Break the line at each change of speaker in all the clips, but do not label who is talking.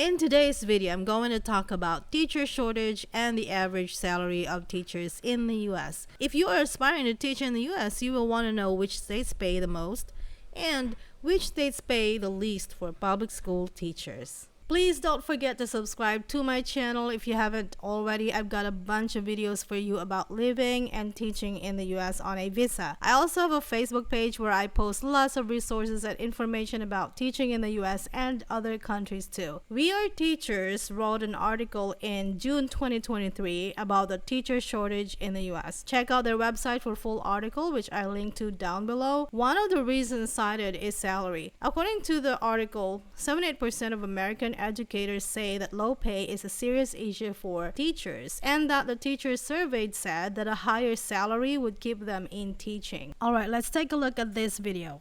In today's video, I'm going to talk about teacher shortage and the average salary of teachers in the US. If you are aspiring to teach in the US, you will want to know which states pay the most and which states pay the least for public school teachers. Please don't forget to subscribe to my channel if you haven't already. I've got a bunch of videos for you about living and teaching in the US on a visa. I also have a Facebook page where I post lots of resources and information about teaching in the US and other countries too. We Are Teachers wrote an article in June 2023 about the teacher shortage in the US. Check out their website for full article, which I link to down below. One of the reasons cited is salary. According to the article, 78% of American educators say that low pay is a serious issue for teachers, and that the teachers surveyed said that a higher salary would keep them in teaching. Alright, let's take a look at this video.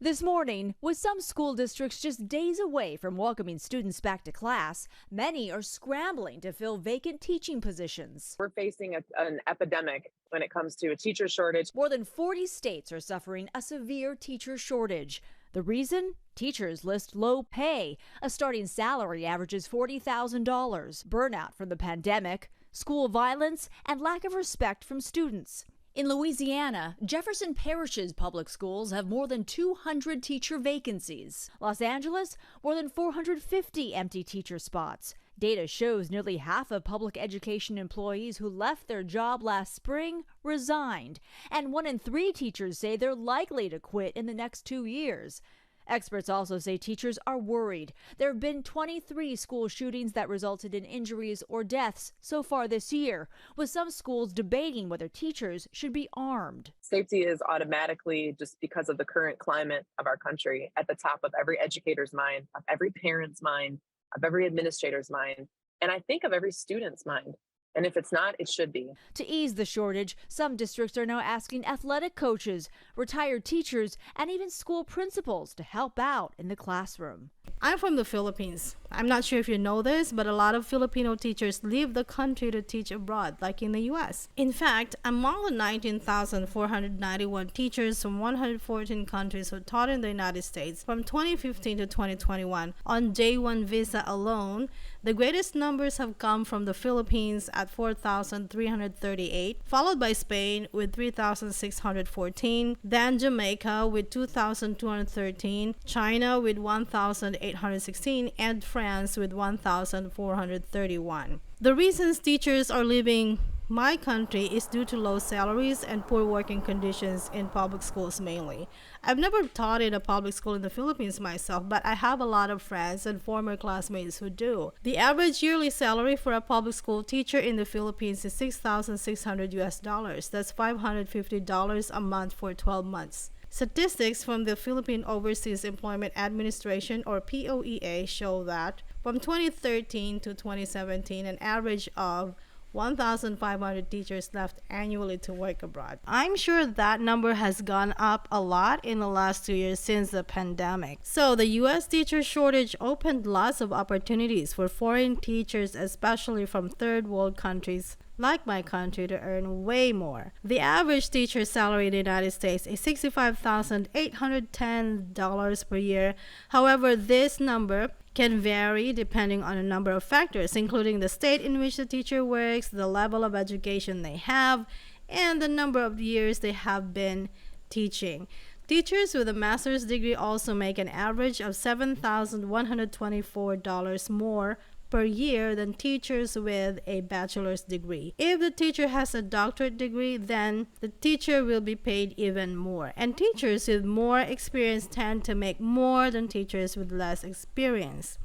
This morning, with some school districts just days away from welcoming students back to class, many are scrambling to fill vacant teaching positions.
We're facing an epidemic when it comes to a teacher shortage.
More than 40 states are suffering a severe teacher shortage. The reason? Teachers list low pay. A starting salary averages $40,000. Burnout from the pandemic, school violence, and lack of respect from students. In Louisiana, Jefferson Parish's public schools have more than 200 teacher vacancies. Los Angeles, more than 450 empty teacher spots. Data shows nearly half of public education employees who left their job last spring resigned, and 1 in 3 teachers say they're likely to quit in the next 2 years. Experts also say teachers are worried. There have been 23 school shootings that resulted in injuries or deaths so far this year, with some schools debating whether teachers should be armed.
Safety is automatically, just because of the current climate of our country, at the top of every educator's mind, of every parent's mind, of every administrator's mind, and I think of every student's mind. And if it's not, it should be.
To ease the shortage, some districts are now asking athletic coaches, retired teachers, and even school principals to help out in the classroom.
I'm from the Philippines. I'm not sure if you know this, but a lot of Filipino teachers leave the country to teach abroad, like in the US. In fact, among the 19,491 teachers from 114 countries who taught in the United States from 2015 to 2021 on J1 visa alone, the greatest numbers have come from the Philippines at 4,338, followed by Spain with 3,614, then Jamaica with 2,213, China with 1,816, and France with 1,431. The reasons teachers are leaving my country is due to low salaries and poor working conditions in public schools mainly. I've never taught in a public school in the Philippines myself, but I have a lot of friends and former classmates who do. The average yearly salary for a public school teacher in the Philippines is $6,600 US. That's $550 a month for 12 months. Statistics from the Philippine Overseas Employment Administration, or POEA, show that from 2013 to 2017, an average of 1,500 teachers left annually to work abroad. I'm sure that number has gone up a lot in the last 2 years since the pandemic. So the US teacher shortage opened lots of opportunities for foreign teachers, especially from third world countries like my country, to earn way more. The average teacher salary in the United States is $65,810 per year. However, this number can vary depending on a number of factors, including the state in which the teacher works, the level of education they have, and the number of years they have been teaching. Teachers with a master's degree also make an average of $7,124 more per year than teachers with a bachelor's degree. If the teacher has a doctorate degree, then the teacher will be paid even more. And teachers with more experience tend to make more than teachers with less experience.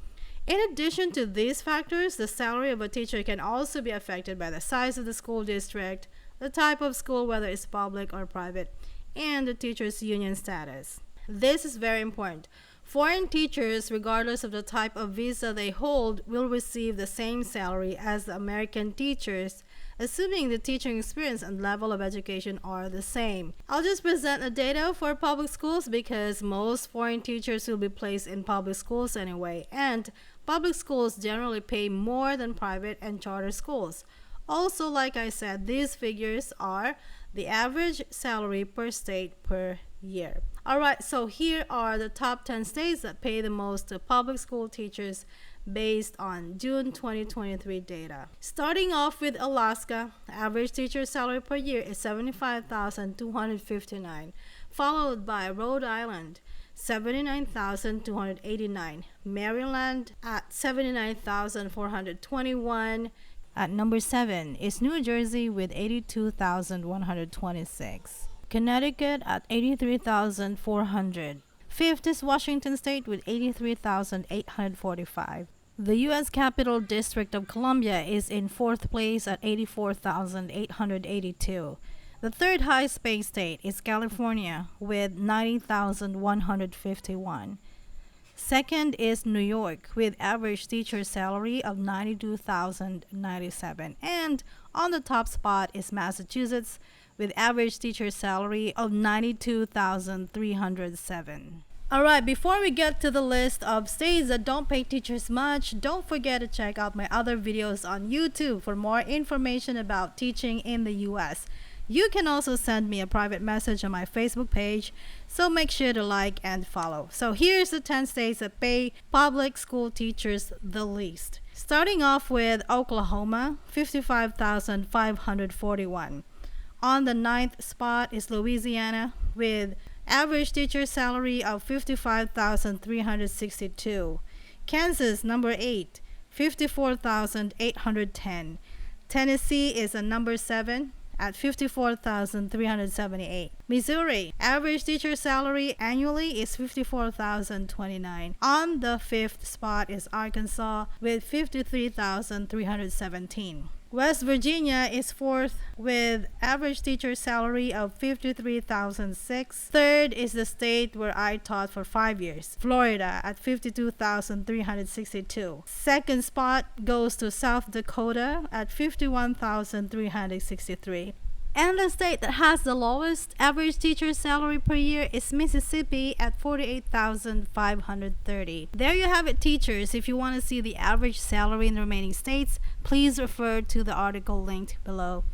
In addition to these factors, the salary of a teacher can also be affected by the size of the school district, the type of school, whether it's public or private, and the teacher's union status. This is very important. Foreign teachers, regardless of the type of visa they hold, will receive the same salary as the American teachers, assuming the teaching experience and level of education are the same. I'll just present the data for public schools because most foreign teachers will be placed in public schools anyway, and public schools generally pay more than private and charter schools. Also, like I said, these figures are the average salary per state per year. Alright, so here are the top 10 states that pay the most to public school teachers based on June 2023 data. Starting off with Alaska, average teacher salary per year is $75,259, followed by Rhode Island, $79,289, Maryland at $79,421. At number 7 is New Jersey with $82,126. Connecticut at $83,400. Fifth is Washington State with $83,845. The U.S. Capital District of Columbia is in fourth place at $84,882. The third highest paying state is California with $90,151. Second is New York with average teacher salary of $92,097. And on the top spot is Massachusetts with average teacher salary of $92,307. Alright, before we get to the list of states that don't pay teachers much, don't forget to check out my other videos on YouTube for more information about teaching in the US. You can also send me a private message on my Facebook page, so make sure to like and follow. So here's the 10 states that pay public school teachers the least. Starting off with Oklahoma, $55,541. On the 9th spot is Louisiana with average teacher salary of $55,362. Kansas, number 8, $54,810. Tennessee is a number 7 at $54,378. Missouri, average teacher salary annually is $54,029. On the 5th spot is Arkansas with $53,317. West Virginia is 4th with average teacher salary of $53,006. Third is the state where I taught for 5 years, Florida at $52,362. Second spot goes to South Dakota at $51,363. And the state that has the lowest average teacher salary per year is Mississippi at $48,530. There you have it, teachers. If you want to see the average salary in the remaining states, please refer to the article linked below.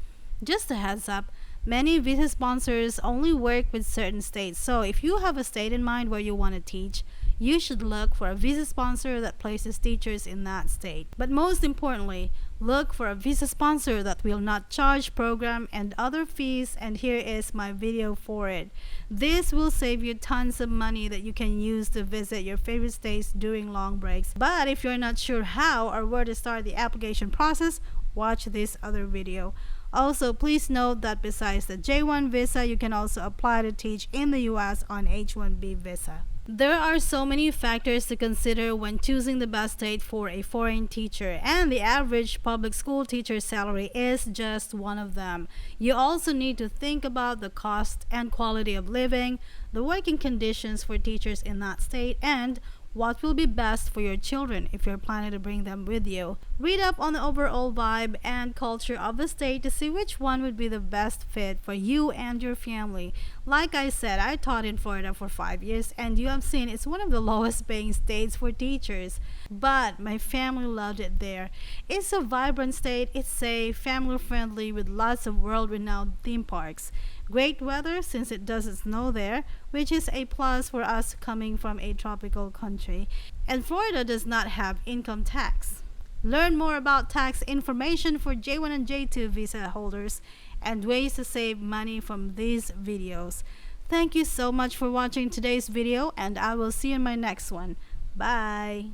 Just a heads up, many visa sponsors only work with certain states. So if you have a state in mind where you want to teach, you should look for a visa sponsor that places teachers in that state. But most importantly, look for a visa sponsor that will not charge program and other fees, and here is my video for it. This will save you tons of money that you can use to visit your favorite states during long breaks. But if you're not sure how or where to start the application process, watch this other video. Also, please note that besides the J1 visa, you can also apply to teach in the US on H1B visa. There are so many factors to consider when choosing the best state for a foreign teacher, and the average public school teacher salary is just one of them. You also need to think about the cost and quality of living, the working conditions for teachers in that state, and what will be best for your children if you're planning to bring them with you. Read up on the overall vibe and culture of the state to see which one would be the best fit for you and your family. Like I said, I taught in Florida for 5 years, and you have seen it's one of the lowest paying states for teachers. But my family loved it there. It's a vibrant state, it's safe, family friendly with lots of world-renowned theme parks. Great weather since it doesn't snow there, which is a plus for us coming from a tropical country. And Florida does not have income tax. Learn more about tax information for J1 and J2 visa holders and ways to save money from these videos. Thank you so much for watching today's video, and I will see you in my next one. Bye!